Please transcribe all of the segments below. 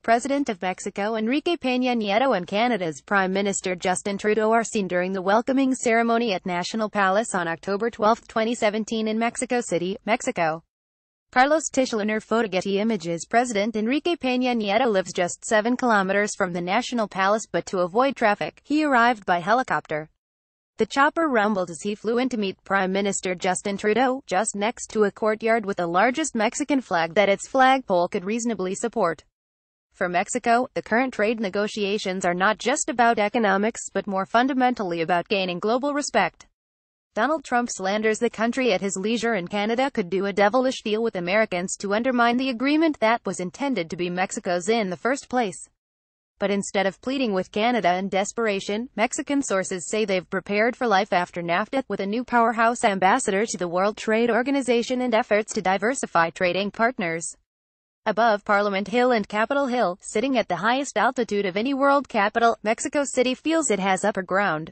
President of Mexico Enrique Peña Nieto and Canada's Prime Minister Justin Trudeau are seen during the welcoming ceremony at National Palace on October 12, 2017 in Mexico City, Mexico. Carlos Tischler Getty Images. President Enrique Peña Nieto lives just 7 kilometers from the National Palace, but to avoid traffic, he arrived by helicopter. The chopper rumbled as he flew in to meet Prime Minister Justin Trudeau, just next to a courtyard with the largest Mexican flag that its flagpole could reasonably support. For Mexico, the current trade negotiations are not just about economics but more fundamentally about gaining global respect. Donald Trump slanders the country at his leisure, and Canada could do a devilish deal with Americans to undermine the agreement that was intended to be Mexico's in the first place. But instead of pleading with Canada in desperation, Mexican sources say they've prepared for life after NAFTA, with a new powerhouse ambassador to the World Trade Organization and efforts to diversify trading partners. Above Parliament Hill and Capitol Hill, sitting at the highest altitude of any world capital, Mexico City feels it has upper ground.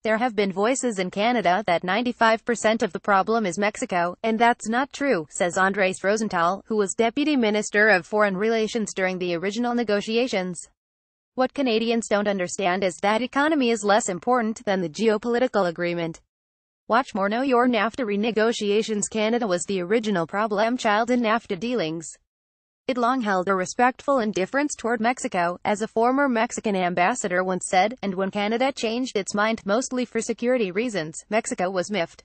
There have been voices in Canada that 95% of the problem is Mexico, and that's not true, says Andrés Rosenthal, who was Deputy Minister of Foreign Relations during the original negotiations. What Canadians don't understand is that economy is less important than the geopolitical agreement. Watch more. Know your NAFTA renegotiations. Canada was the original problem child in NAFTA dealings. It long held a respectful indifference toward Mexico, as a former Mexican ambassador once said, and when Canada changed its mind, mostly for security reasons, Mexico was miffed.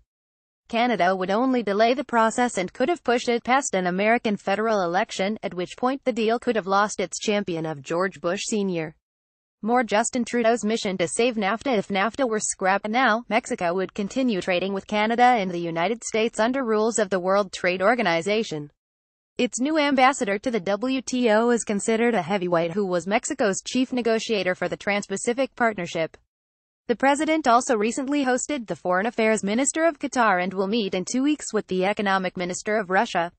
Canada would only delay the process and could have pushed it past an American federal election, at which point the deal could have lost its champion of George Bush Sr. More. Justin Trudeau's mission to save NAFTA. If NAFTA were scrapped now, Mexico would continue trading with Canada and the United States under rules of the World Trade Organization. Its new ambassador to the WTO is considered a heavyweight who was Mexico's chief negotiator for the Trans-Pacific Partnership. The president also recently hosted the Foreign Affairs Minister of Qatar and will meet in 2 weeks with the Economic Minister of Russia.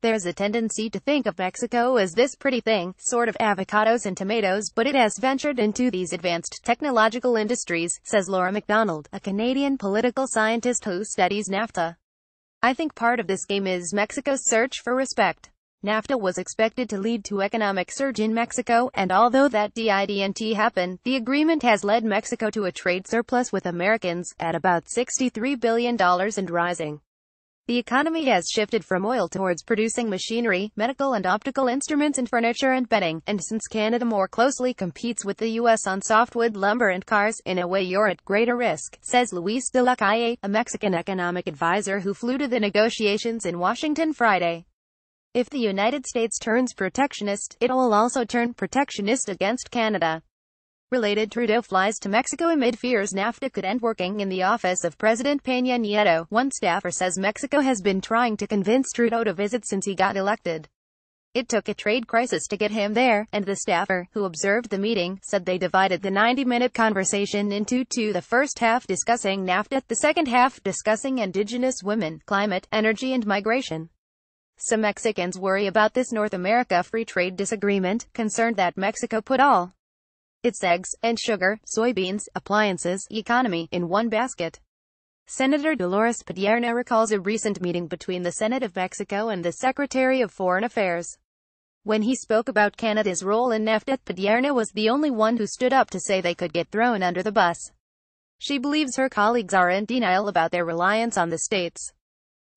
There's a tendency to think of Mexico as this pretty thing, sort of avocados and tomatoes, but it has ventured into these advanced technological industries, says Laura McDonald, a Canadian political scientist who studies NAFTA. I think part of this game is Mexico's search for respect. NAFTA was expected to lead to economic surge in Mexico, and although that didn't happen, the agreement has led Mexico to a trade surplus with Americans, at about $63 billion and rising. The economy has shifted from oil towards producing machinery, medical and optical instruments and furniture and bedding, and since Canada more closely competes with the U.S. on softwood lumber and cars, in a way you're at greater risk, says Luis de la Calle, a Mexican economic advisor who flew to the negotiations in Washington Friday. If the United States turns protectionist, it will also turn protectionist against Canada. Related. Trudeau flies to Mexico amid fears NAFTA could end. Working in the office of President Peña Nieto, one staffer says Mexico has been trying to convince Trudeau to visit since he got elected. It took a trade crisis to get him there, and the staffer, who observed the meeting, said they divided the 90-minute conversation into two, the first half discussing NAFTA, the second half discussing Indigenous women, climate, energy and migration. Some Mexicans worry about this North America free trade disagreement, concerned that Mexico put all its eggs, and sugar, soybeans, appliances, economy, in one basket. Senator Dolores Padierna recalls a recent meeting between the Senate of Mexico and the Secretary of Foreign Affairs. When he spoke about Canada's role in NAFTA, Padierna was the only one who stood up to say they could get thrown under the bus. She believes her colleagues are in denial about their reliance on the states.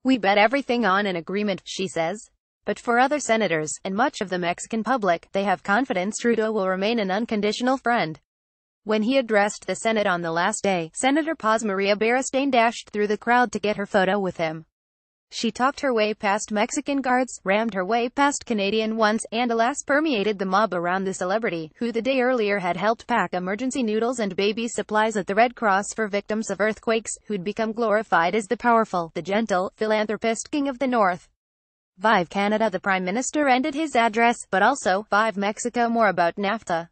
We bet everything on an agreement, she says. But for other senators, and much of the Mexican public, they have confidence Trudeau will remain an unconditional friend. When he addressed the Senate on the last day, Senator Paz Maria Beristain dashed through the crowd to get her photo with him. She talked her way past Mexican guards, rammed her way past Canadian ones, and alas permeated the mob around the celebrity, who the day earlier had helped pack emergency noodles and baby supplies at the Red Cross for victims of earthquakes, who'd become glorified as the powerful, the gentle, philanthropist king of the North. Vive Canada. The Prime Minister ended his address, but also, Vive Mexico. More about NAFTA.